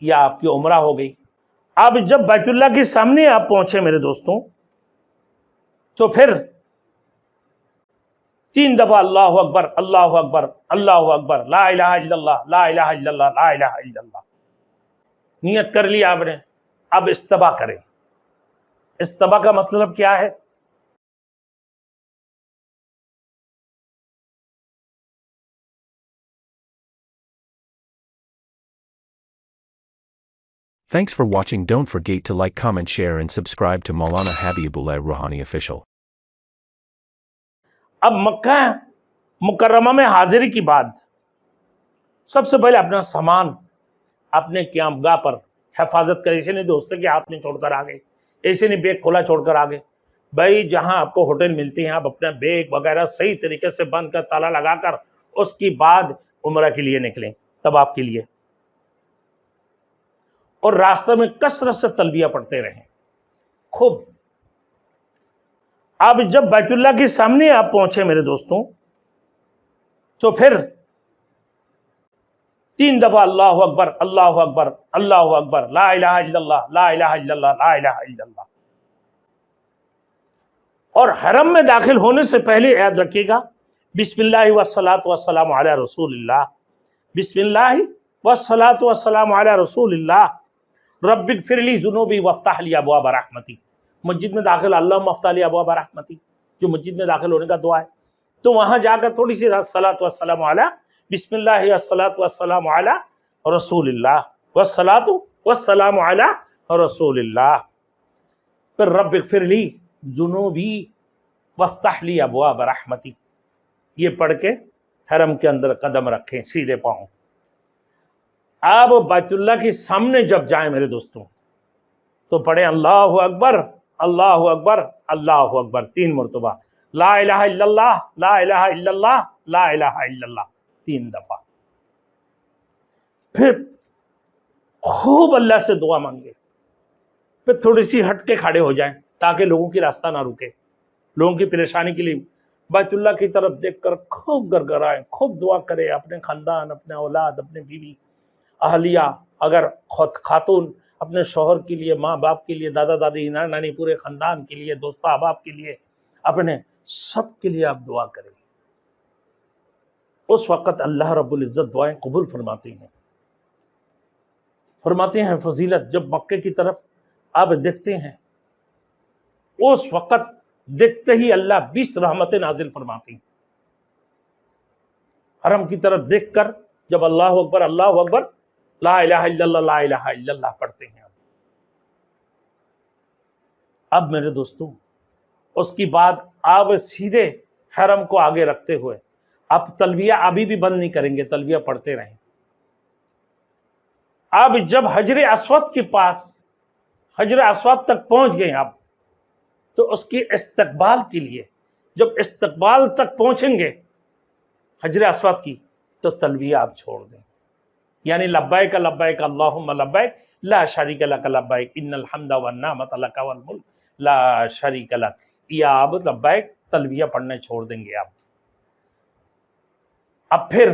یا آپ کی عمرہ ہو گئی۔ اب جب بیت اللہ کے سامنے آپ پہنچے میرے دوستوں، تو پھر 3 دفعہ اللہ اکبر اللہ اکبر اللہ اکبر لا الہ الا اللہ لا الہ الا اللہ لا الہ الا اللہ نیت کر لی آپ نے۔ اب استبا کریں۔ استبا کا مطلب کیا ہے؟ Thanks for watching. Don't forget to like, comment, share and subscribe to Maulana Habibullah Rouhani Official. اب مکہ مکرمہ میں حاضری کی بعد سب سے پہلے اپنا سامان اپنے قیام گاہ پر حفاظت کرے۔ ایسے نہیں دوستوں کے ہاتھ میں چھوڑ کر آگے، ایسے نہیں بیگ کھولا چھوڑ کر آگے۔ بھائی جہاں آپ کو ہوٹل ملتی ہیں آپ اپنا بیگ وغیرہ صحیح طریقے سے بند کر تالا لگا کر اس کی بعد عمرہ کے لیے نکلیں، طواف کے لیے، اور راستہ میں کثرت سے تلبیہ پڑھتے رہیں خوب۔ اب جب بیت اللہ کے سامنے آپ پہنچے میرے دوستوں، تو پھر 3 دفعہ اللہ اکبر اللہ اکبر اللہ اکبر لا الہ الا اللہ لا الہ الا اللہ لا الہ الا اللہ۔ اور حرم میں داخل ہونے سے پہلے یاد رکھیے گا بسم اللہ والصلاۃ والسلام علی رسول اللہ، بسم اللہ والصلاۃ والسلام علی رسول اللہ، رب اغفر لی ذنوبی وافتح لی ابواب رحمتی۔ مسجد میں داخل اللہم افتح لی ابواب رحمتی جو مسجد میں داخل ہونے کا دعا ہے، تو وہاں جا کر تھوڑی سی الصلاۃ والسلام علی بسم اللہ والصلاۃ والسلام علی رسول اللہ والصلاۃ والسلام علی رسول اللہ، پھر رب اغفر لی ذنوبی وافتح لی ابواب رحمتی، یہ پڑھ کے حرم کے اندر قدم رکھیں سیدھے پاؤں۔ آپ بیت اللہ کے سامنے جب جائیں میرے دوستوں تو پڑھیں اللہ اکبر اللہ اکبر اللہ اکبر 3 مرتبہ، لا الہ الا اللہ لا الہ الا اللہ لا الہ الا اللہ 3 دفعہ۔ پھر خوب اللہ سے دعا مانگے، پھر تھوڑی سی ہٹ کے کھڑے ہو جائیں تاکہ لوگوں کی راستہ نہ رکے، لوگوں کی پریشانی کے لیے بیت اللہ کی طرف دیکھ کر خوب گڑگڑائیں، خوب دعا کرے اپنے خاندان، اپنے اولاد، اپنے بیوی، اہلیہ، اگر خاتون اپنے شوہر کے لیے، ماں باپ کے لیے، دادا دادی، نانا نانی، پورے خاندان کے لیے، دوست احباب کے لیے، اپنے سب کے لیے آپ دعا کریں۔ اس وقت اللہ رب العزت دعائیں قبول فرماتے ہیں۔ فرماتے ہیں فضیلت جب مکے کی طرف آپ دیکھتے ہیں، اس وقت دیکھتے ہی اللہ 20 رحمتیں نازل فرماتے ہیں۔ حرم کی طرف دیکھ کر جب اللہ اکبر لا الہ الا اللہ لا الہ الا اللہ پڑھتے ہیں۔ اب میرے دوستوں اس کی بعد آپ سیدھے حرم کو آگے رکھتے ہوئے آپ تلبیہ ابھی بھی بند نہیں کریں گے، تلبیہ پڑھتے رہیں۔ آپ جب حجر اسود کے پاس حجر اسود تک پہنچ گئے آپ، تو اس کی استقبال کے لیے جب استقبال تک پہنچیں گے حجر اسود کی، تو تلبیہ آپ چھوڑ دیں، یعنی لبیک لبیک اللہم لبیک لا شریک لک لبیک ان الحمد والنعمت لک والملک لا شریک لک، یہ آپ لبیک تلبیہ پڑھنے چھوڑ دیں گے آپ۔ اب پھر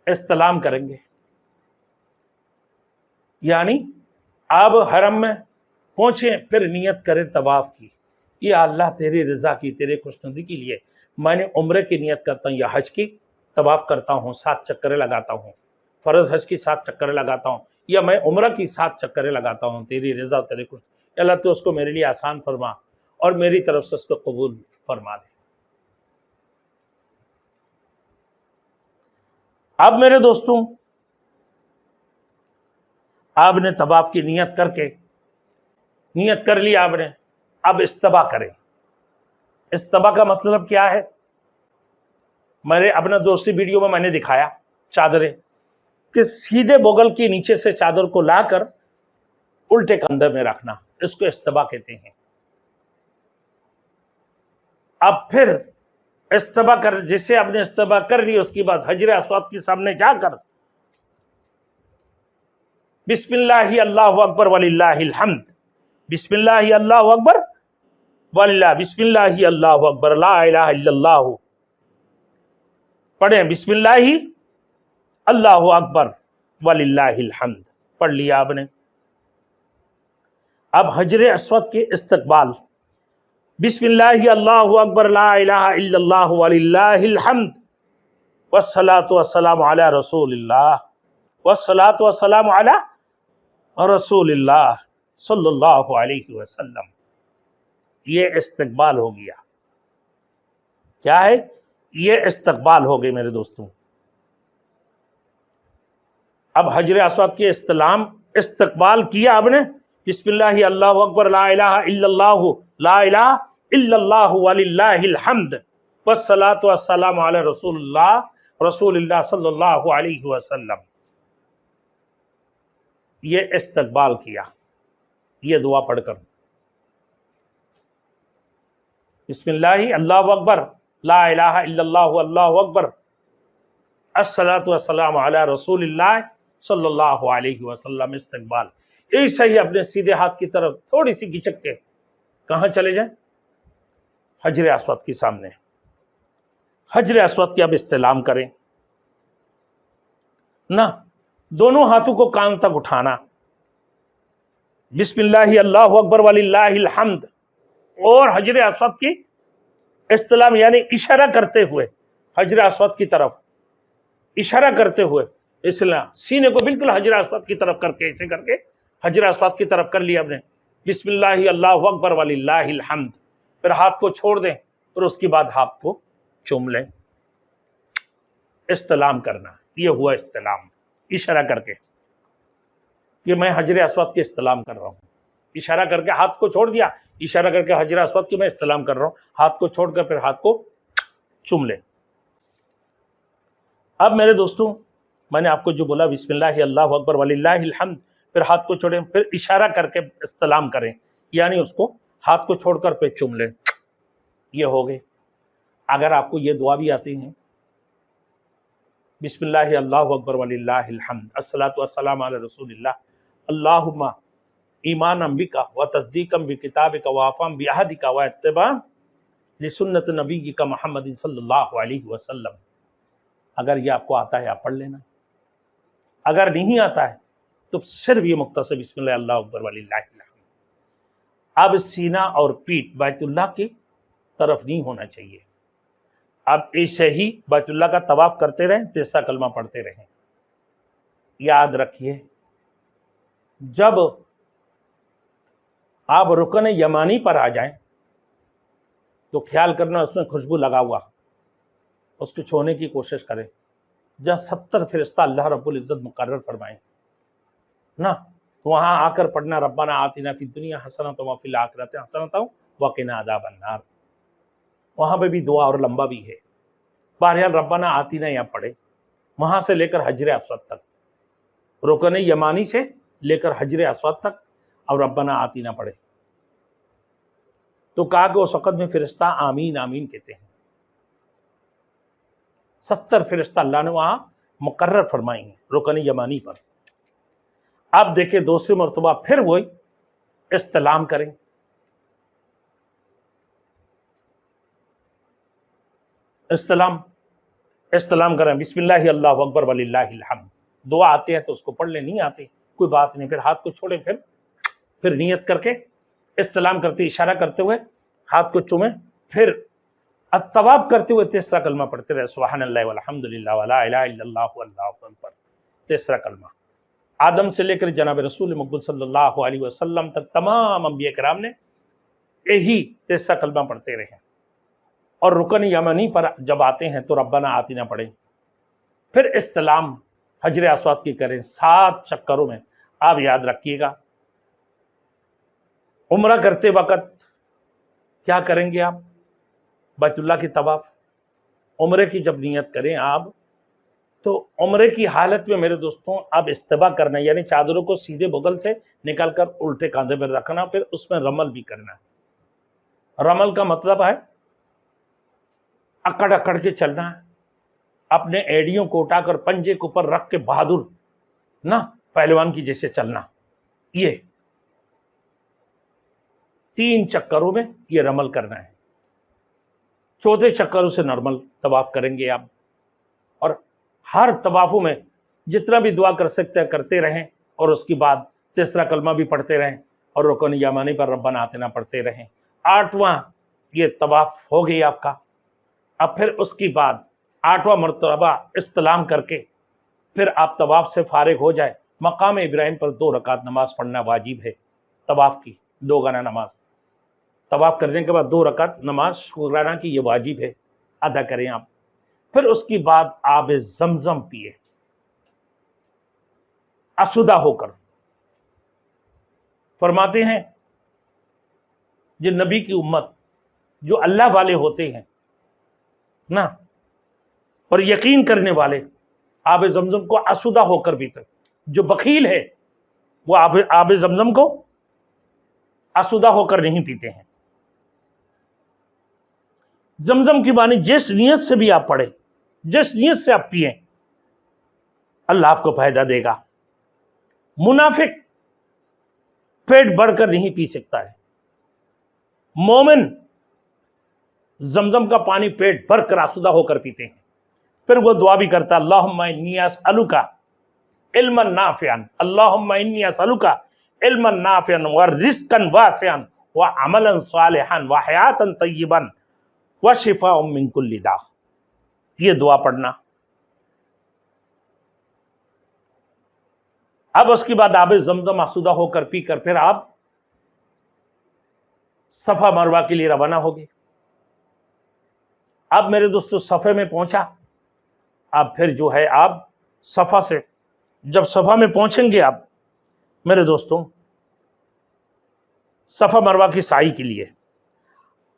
استلام کریں گے، یعنی آپ حرم میں پہنچیں، پھر نیت کریں طواف کی، یا اللہ تیری رضا کی، تیرے خوشنودی کے لیے میں نے عمرے کی نیت کرتا ہوں یا حج کی، طواف کرتا ہوں، 7 چکریں لگاتا ہوں، فرض حج کی 7 چکریں لگاتا ہوں، یا میں عمرہ کی 7 چکریں لگاتا ہوں، تیری رضا تیرے خوش، اللہ تو اس کو میرے لیے آسان فرما اور میری طرف سے اس کو قبول فرما دے۔ اب میرے دوستوں آپ نے طواف کی نیت کر کے نیت کر لی آپ نے، اب استبا کریں۔ استبا کا مطلب کیا ہے؟ میرے اپنا دوسری ویڈیو میں نے دکھایا چادریں کہ سیدھے بغل کے نیچے سے چادر کو لا کر الٹے کندھے میں رکھنا، اس کو استبا کہتے ہیں۔ اب پھر استبا کر، جسے آپ نے استبا کر لی، اس کے بعد حجر اسود کے سامنے جا کر بسم اللہ اللہ اکبر وللہ الحمد، بسم اللہ اللہ اکبر وللہ، بسم اللہ اللہ اکبر لا الہ الا اللہ پڑھیں، بسم اللہ اللہ اکبر वलिल्लाहिल हम्द पढ़ लिया आपने। अब हजर अस्वद के इस्तकबाल, बिस्मिल्लाहि अल्लाहु अकबर ला इलाहा इल्लल्लाह वलिल्लाहिल हम्द वस्सलातु वस्सलामु अला रसूलिल्लाह वस्सलातु वस्सलामु अला रसूलिल्लाह सल्लल्लाहु अलैहि वसल्लम। ये इस्तकबाल हो गया। क्या है? ये इस्तकबाल हो गए मेरे दोस्तों। अब हजर अस्वद के इस्तकबाल किया आपने, बिस्मिल्लाहि अल्लाहु अकबर ला इलाहा इल्लल्लाहु वलिल्लाहिल हम्द वस्सलातु वस्सलामु अला रसूलिल्लाह सल्लल्लाहु अलैहि वसल्लम। ये इस्तकबाल किया, ये दुआ पढ़कर, बिस्मिल्लाहि अल्लाहु अकबर ला इलाहा इल्लल्लाहु अल्लाहु अकबर अस्सलातु वस्सलामु अला रसूलिल्लाह सल्लल्लाहु अलैहि वसल्लम। इस्तकबाल ऐसा ही अपने सीधे हाथ की तरफ थोड़ी सी घिचक के कहां चले जाएं? हजर अस्वद के सामने। हजर अस्वद की अब इस्तेलाम करें ना, दोनों हाथों को कान तक उठाना, बिस्मिल्लाहि अल्लाहु अकबर वलिल्लाहिल हम्द, और हजर अस्वद की इस्तेलाम यानी इशारा करते हुए हजर अस्वद की तरफ इशारा करते हुए, इसलिए सीने को बिल्कुल हजर अस्वद की तरफ करके ऐसे करके हजर अस्वद की तरफ कर लिया आपने, बिस्मिल्लाहि अल्लाहु अकबर वलिल्लाहिल हम्द। फिर हाथ को छोड़ दें और उसके बाद हाथ को चूम लें। इस्तेलाम करना, ये हुआ इस्तेलाम, इशारा करके कि मैं हजर अस्वद के इस्तेलाम कर रहा हूं। इशारा करके हाथ को छोड़ दिया, इशारा करके हजर अस्वद की मैं इस्तेलाम कर रहा हूं, हाथ को छोड़कर फिर हाथ को चूम लें। अब मेरे दोस्तों, मैंने आपको जो बोला बिस्मिल्लाहि अल्लाहु अकबर वलिल्लाहिल हम्द, फिर हाथ को छोड़ें, फिर इशारा करके इस्तेलाम करें, यानी उसको हाथ को छोड़कर फिर चूम लें। ये हो गए। अगर आपको ये दुआ भी आती है, बिस्मिल्लाहि अल्लाहु अकबर वलिल्लाहिल हम्द अस्सलातु वस्सलामु अला रसूलिल्लाह अल्लाहुम्मा ईमानम बिका व तस्दीकम बिकिताबिका व अफ़म बिअहदिका व इत्तिबाअन लिसुन्नत नबीका मुहम्मद सल्लल्लाहु अलैहि वसल्लम। अगर ये आपको आता है आप पढ़ लेना, अगर नहीं आता है तो सिर्फ ये मुख्तसर बिस्मिल्लाह अल्लाहु अकबर वलिल्लाहिल हम्द। अब सीना और पीठ बैतुल्लाह की तरफ नहीं होना चाहिए। अब ऐसे ही बैतुल्लाह का तवाफ करते रहें, तीसरा कलमा पढ़ते रहें। याद रखिए, जब आप रुकन यमानी पर आ जाएं तो ख्याल करना उसमें खुशबू लगा हुआ, उसको छूने की कोशिश करें। जहाँ 70 फरिश्ता अल्लाह रब्बुल इज़्ज़त मुकर्रर फरमाएं ना, तो वहाँ आकर पढ़ना रब्बाना आतिना फिद दुनिया हसनतम व फिल आखिरति हसनतम व क़िना अज़ाबन नार। वहाँ पे भी दुआ और लंबा भी है। बहरहाल रब्बाना आतिना यहाँ पढ़े, वहाँ से लेकर हजर अस्वद तक, रुकन यमानी से लेकर हजर अस्वद तक, और रब्बाना आतिना पढ़े। तो कहा कि उस वक़्त में फरिश्ता आमीन आमीन कहते हैं। 70 फरिश्ता अल्लाह ने वहाँ मुकर्रर फरमाएंगे रुकन यमानी पर। अब देखें, दूसरी मरतबा फिर वही इस्तेलाम करें। इस्तेलाम करें, बिस्मिल्लाहि अल्लाहु अकबर वलिल्लाहिल हम्द। दुआ आते हैं तो उसको पढ़ ले, नहीं आते कोई बात नहीं, फिर हाथ को छोड़े, फिर नियत करके इस्तेलाम करते, इशारा करते हुए हाथ को चूमें, फिर तवाफ करते हुए तीसरा कलमा पढ़ते रहे, सुब्हानल्लाह वल्हम्दुलिल्लाह वला इलाहा इल्लल्लाह वल्लाहु अकबर। तीसरा कलमा आदम से लेकर जनाब रसूल मकबूल सल्लल्लाहु अलैहि वसल्लम तक तमाम अंबिया किराम ने यही तीसरा कलमा पढ़ते रहे। और रुकन यमनी पर जब आते हैं तो रब्बाना आतिना पढ़ें, फिर इस्तेलाम हजर अस्वद की करें 7 चक्करों में। आप याद रखिएगा, उम्रा करते वक़्त क्या करेंगे आप? बैतुल्लाह की तवाफ उम्रे की जब नियत करें आप, तो उम्रे की हालत में मेरे दोस्तों आप इस्तिबा करना, यानी चादरों को सीधे बगल से निकालकर उल्टे कांधे पर रखना, फिर उसमें रमल भी करना। रमल का मतलब है अकड़ अकड़ के चलना है, अपने एड़ियों को उठाकर पंजे के ऊपर रख के बहादुर ना पहलवान की जैसे चलना। ये 3 चक्करों में ये रमल करना है। चौथे चक्करों से नॉर्मल तवाफ करेंगे आप। और हर तवाफों में जितना भी दुआ कर सकते हैं करते रहें, और उसके बाद तीसरा कलमा भी पढ़ते रहें और रुकन यमानी पर रब्बना आतिना पढ़ते रहें। 8वां ये तवाफ हो गई आपका। अब फिर उसके बाद 8वां मरतबा इस्तिलाम करके फिर आप तवाफ से फारिग हो जाए। मकाम इब्राहिम पर 2 रकात नमाज पढ़ना वाजिब है, तवाफ की 2 गाना नमाज। तवाफ करने के बाद 2 रकात नमाज शुक्राना की ये वाजिब है, अदा करें आप। फिर उसके बाद आब जमजम पिए आसुदा होकर। फरमाते हैं जो नबी की उम्मत, जो अल्लाह वाले होते हैं ना, और यकीन करने वाले, आब जमजम को आसुदा होकर पीते। जो बखील है वो आब जमजम को आसुदा होकर नहीं पीते हैं। जमजम की बानी जिस नियत से भी आप पढ़े, जिस नियत से आप पिए, अल्लाह आपको फायदा देगा। मुनाफिक पेट भरकर नहीं पी सकता है, मोमिन जमजम का पानी पेट भरकर आसुदा होकर पीते हैं। फिर वो दुआ भी करता, अल्लाहुम्मा इन्नी अस्अलुका इल्मन नाफिअन, अल्लाहुम्मा इन्नी अस्अलुका इल्मन नाफिअन व रिज़्क़न वासिअन व अमलन सालिहन व हयातन तय्यिबन व शिफाअन मिन कुल्लि दा। ये दुआ पढ़ना। अब उसके बाद आब जमजम आसुदा होकर पीकर फिर आप सफा मरवा के लिए रवाना हो गए। अब मेरे दोस्तों सफ़े में पहुंचा, अब फिर जो है आप सफ़ा से जब सफ़ा में पहुंचेंगे आप मेरे दोस्तों सफ़ा मरवा की साई के लिए,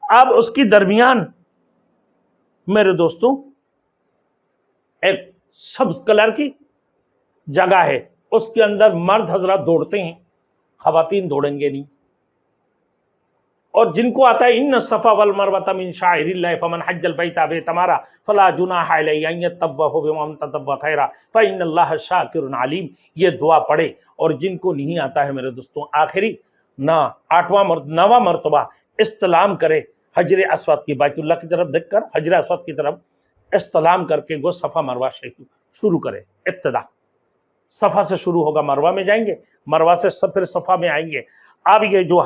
अब उसकी दरमियान मेरे दोस्तों एक सब्ज कलर की जगह है, उसके अंदर मर्द हजरत दौड़ते हैं, खवातीन दौड़ेंगे नहीं। और जिनको आता है इन्न सफ़ा वल मरवता मिन शाइरिल्लाह फमन हज्जल बैता बेतमारा फला जुनाह अलैहि अन यतव्वफ़ बिमन ततव्व खैरा फ़इन्नल्लाह शाकिरुन अलीम। ये दुआ पढ़े। और जिनको नहीं आता है मेरे दोस्तों, आखिरी 9वां मरतबा इस्तिलाम करे हजर अस्वद की, बैतुल्लाह की तरफ देखकर हजर अस्वद की तरफ इस्तिलाम करके वो सफ़ा मरवा शुरू करे। इब्तिदा सफ़ा से शुरू होगा, मरवा में जाएंगे, मरवा से फिर सफ़ा में आएंगे। अब ये जो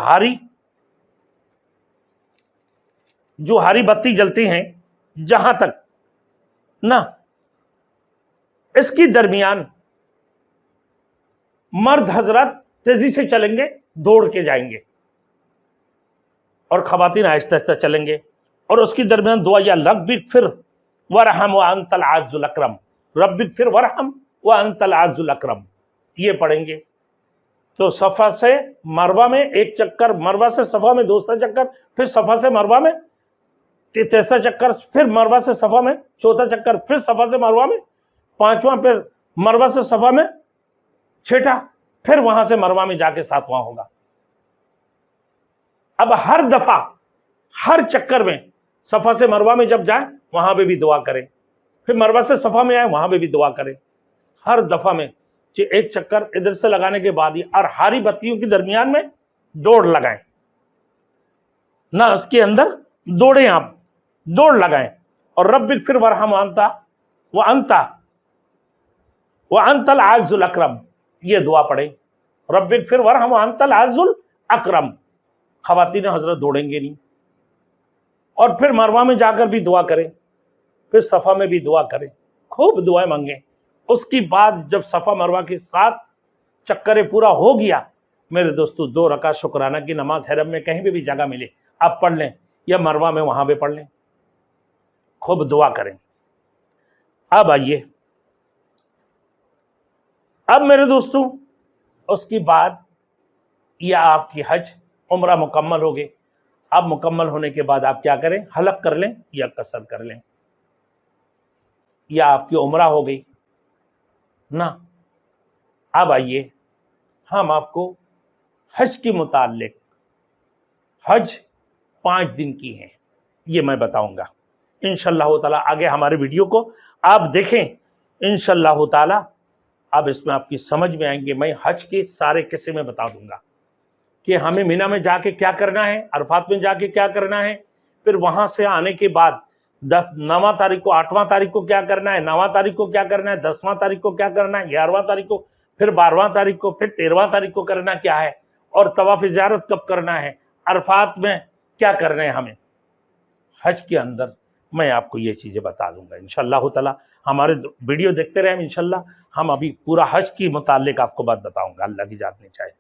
हारी बत्ती जलती हैं जहां तक ना, इसकी दरमियान मर्द हजरत तेजी से चलेंगे, दौड़ के जाएंगे, और खवातीन आहिस्ता आहिस्ता चलेंगे। और उसकी दरमियान दुआ या रब्बिक फिर वरहम व अंतल आज़्जुल अकरम, रब्बिक फिर वरहम व अंतल आज़्जुल अकरम, ये पढ़ेंगे। तो सफ़ा से मरवा में 1 चक्कर, मरवा से सफ़ा में दूसरा चक्कर, फिर सफ़ा से मरवा में तीसरा चक्कर, फिर मरवा से सफ़ा में चौथा चक्कर, फिर सफ़ा से मरवा में 5वां, फिर मरवा से सफ़ा में 6ठा, फिर वहां से मरवा में जाके 7वां होगा। अब हर दफा हर चक्कर में सफ़ा से मरवा में जब जाए वहां पे भी दुआ करें, फिर मरवा से सफ़ा में आए वहां पे भी दुआ करें। हर दफा में 1 चक्कर इधर से लगाने के बाद ही, और हारी बत्तियों के दरमियान में दौड़ लगाएं ना, उसके अंदर दौड़ें, आप दौड़ लगाएं। और रब्बिक फिर वरहम व अंतल आज़्जुल अकरम, ये दुआ पढ़ें। रब्बिक फिर वरहम व अंतल आज़्जुल अकरम, खवातीन हजरत दौड़ेंगे नहीं। और फिर मरवा में जाकर भी दुआ करें, फिर सफ़ा में भी दुआ करें, खूब दुआएं मांगें। उसकी बाद जब सफ़ा मरवा के 7 चक्कर पूरा हो गया मेरे दोस्तों, 2 रकात शुक्राना की नमाज हरम में कहीं भी जगह मिले आप पढ़ लें, या मरवा में वहां पे पढ़ लें, खूब दुआ करें। अब आइए, अब मेरे दोस्तों उसकी बाद या आपकी हज उम्रा मुकम्मल हो गए। अब मुकम्मल होने के बाद आप क्या करें, हलक कर लें या कसर कर लें, या आपकी उम्रा हो गई ना। अब आइए हम आपको हज के मुताल्लिक, हज 5 दिन की है, ये मैं बताऊंगा इंशाअल्लाह ताला। आगे हमारे वीडियो को आप देखें इंशाअल्लाह ताला, अब इसमें आपकी समझ में आएंगे। मैं हज के सारे किस्से में बता दूंगा कि हमें मिना में जाके क्या करना है, अरफात में जाके क्या करना है, फिर वहां से आने के बाद 9वां तारीख को, 8वां तारीख को क्या करना है, 9वां तारीख को क्या करना है, 10वां तारीख को क्या करना है, 11वां तारीख को, फिर 12वां तारीख को, फिर 13वां तारीख को करना क्या है, और तवाफ ज़ियारत कब करना है, अरफात में क्या करना है हमें। हज के अंदर मैं आपको ये चीज़ें बता दूंगा इंशाअल्लाह ताला। हमारे वीडियो देखते रहें इंशाअल्लाह। हम अभी पूरा हज की मुताल्लिक आपको बात बताऊंगा, अल्लाह की जात नहीं चाहे।